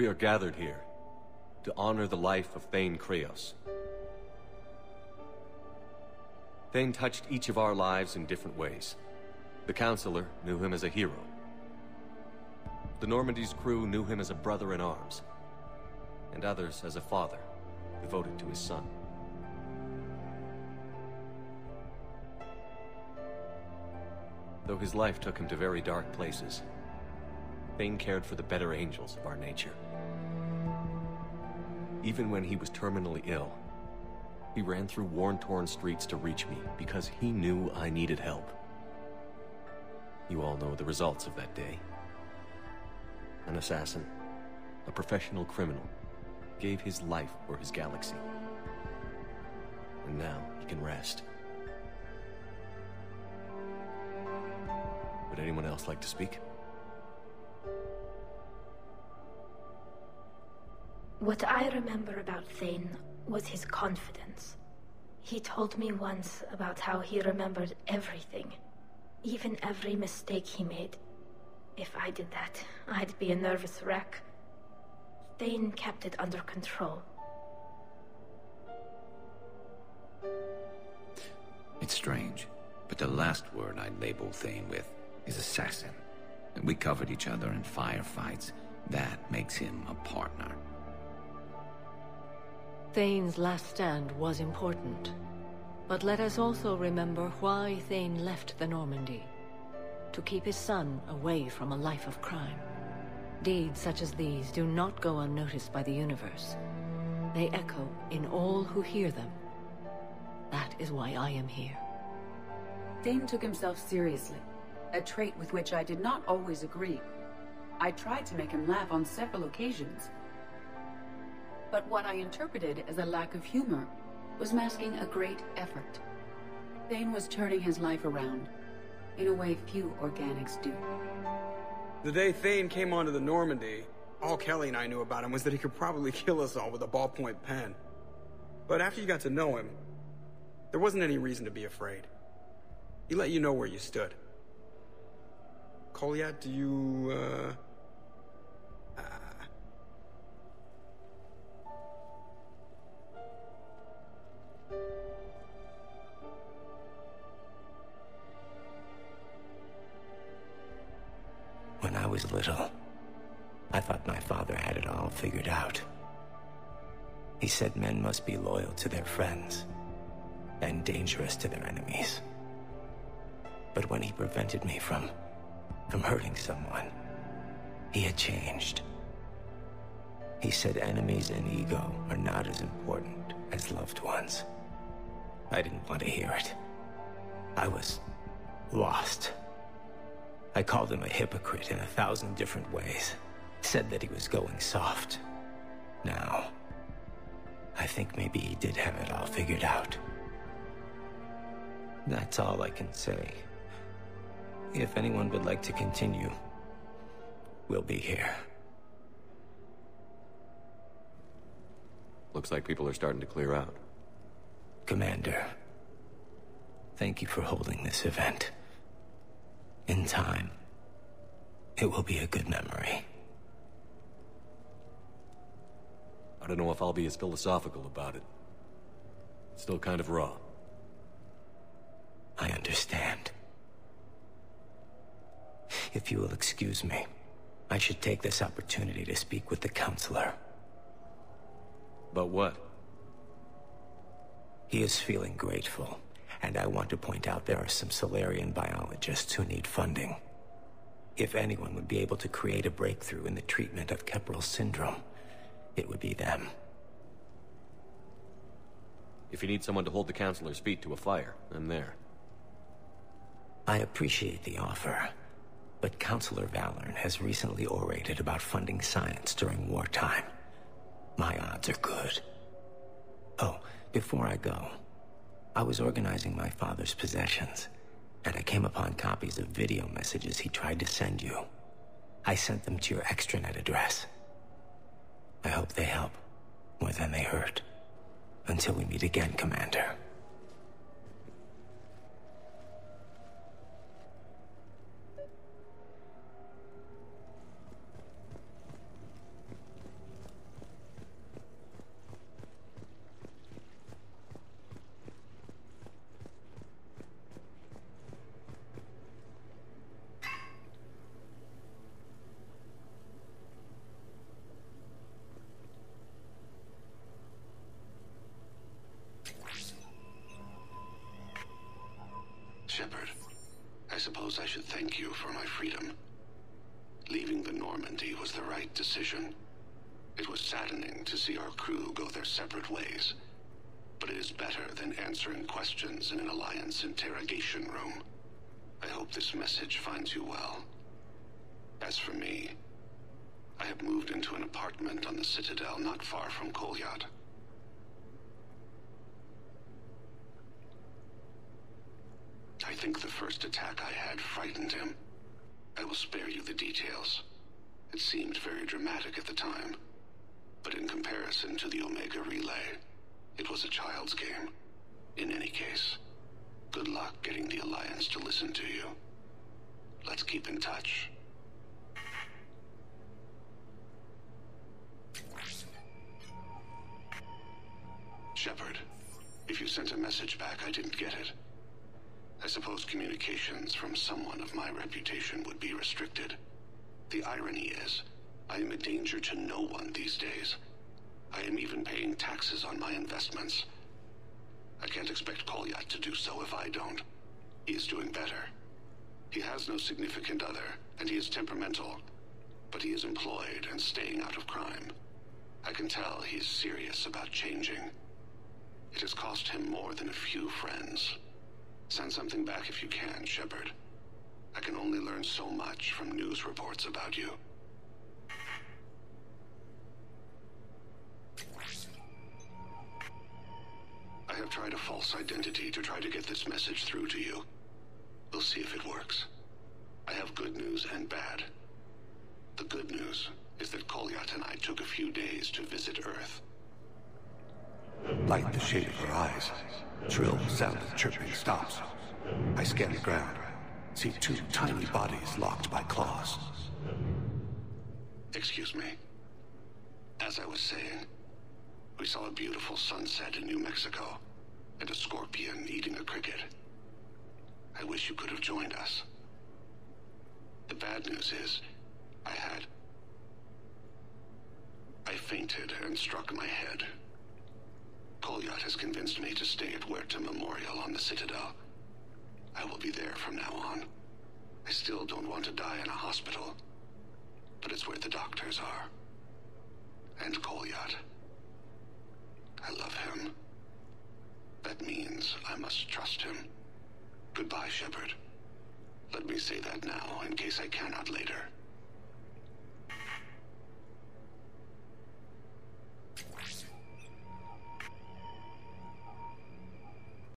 We are gathered here to honor the life of Thane Kreos. Thane touched each of our lives in different ways. The Counselor knew him as a hero. The Normandy's crew knew him as a brother in arms, and others as a father, devoted to his son. Though his life took him to very dark places, Thane cared for the better angels of our nature. Even when he was terminally ill, he ran through worn-torn streets to reach me because he knew I needed help. You all know the results of that day. An assassin, a professional criminal, gave his life for his galaxy. And now he can rest. Would anyone else like to speak? What I remember about Thane was his confidence. He told me once about how he remembered everything, even every mistake he made. If I did that, I'd be a nervous wreck. Thane kept it under control. It's strange, but the last word I'd label Thane with is assassin. We covered each other in firefights. That makes him a partner. Thane's last stand was important. But let us also remember why Thane left the Normandy. To keep his son away from a life of crime. Deeds such as these do not go unnoticed by the universe. They echo in all who hear them. That is why I am here. Thane took himself seriously, a trait with which I did not always agree. I tried to make him laugh on several occasions. But what I interpreted as a lack of humor was masking a great effort. Thane was turning his life around, in a way few organics do. The day Thane came onto the Normandy, all Kelly and I knew about him was that he could probably kill us all with a ballpoint pen. But after you got to know him, there wasn't any reason to be afraid. He let you know where you stood. Kolyat, do you, When I was little, I thought my father had it all figured out. He said men must be loyal to their friends and dangerous to their enemies. But when he prevented me from hurting someone, he had changed. He said enemies and ego are not as important as loved ones. I didn't want to hear it. I was lost. I called him a hypocrite in 1,000 different ways. Said that he was going soft. Now, I think maybe he did have it all figured out. That's all I can say. If anyone would like to continue, we'll be here. Looks like people are starting to clear out. Commander, thank you for holding this event. In time, it will be a good memory. I don't know if I'll be as philosophical about it. It's still kind of raw. I understand. If you will excuse me, I should take this opportunity to speak with the Counselor. About what? He is feeling grateful, and I want to point out there are some Solarian biologists who need funding. If anyone would be able to create a breakthrough in the treatment of Keppel syndrome, it would be them. If you need someone to hold the Counselor's feet to a fire, I'm there. I appreciate the offer, but Counselor Valorn has recently orated about funding science during wartime. My odds are good. Oh, before I go, I was organizing my father's possessions, and I came upon copies of video messages he tried to send you. I sent them to your extranet address. I hope they help, more than they hurt. Until we meet again, Commander. Shepard, I suppose I should thank you for my freedom. Leaving the Normandy was the right decision. It was saddening to see our crew go their separate ways, but it is better than answering questions in an Alliance interrogation room. I hope this message finds you well. As for me, I have moved into an apartment on the Citadel not far from Kolyat. I think the first attack I had frightened him. I will spare you the details. It seemed very dramatic at the time, but in comparison to the Omega Relay, it was a child's game. In any case, good luck getting the Alliance to listen to you. Let's keep in touch. Shepard, if you sent a message back, I didn't get it. I suppose communications from someone of my reputation would be restricted. The irony is, I am a danger to no one these days. I am even paying taxes on my investments. I can't expect Kolyat to do so if I don't. He is doing better. He has no significant other, and he is temperamental, but he is employed and staying out of crime. I can tell he is serious about changing. It has cost him more than a few friends. Send something back if you can, Shepard. I can only learn so much from news reports about you. I have tried a false identity to try to get this message through to you. We'll see if it works. I have good news and bad. The good news is that Kolyat and I took a few days to visit Earth. Light the shade of her eyes. Shrill sound of chirping stops. I scan the ground. See two tiny bodies locked by claws. Excuse me. As I was saying, we saw a beautiful sunset in New Mexico, and a scorpion eating a cricket. I wish you could have joined us. The bad news is, I fainted and struck my head. Kolyat has convinced me to stay at Huerta Memorial on the Citadel. I will be there from now on. I still don't want to die in a hospital, but it's where the doctors are. And Kolyat. I love him. That means I must trust him. Goodbye, Shepard. Let me say that now in case I cannot later.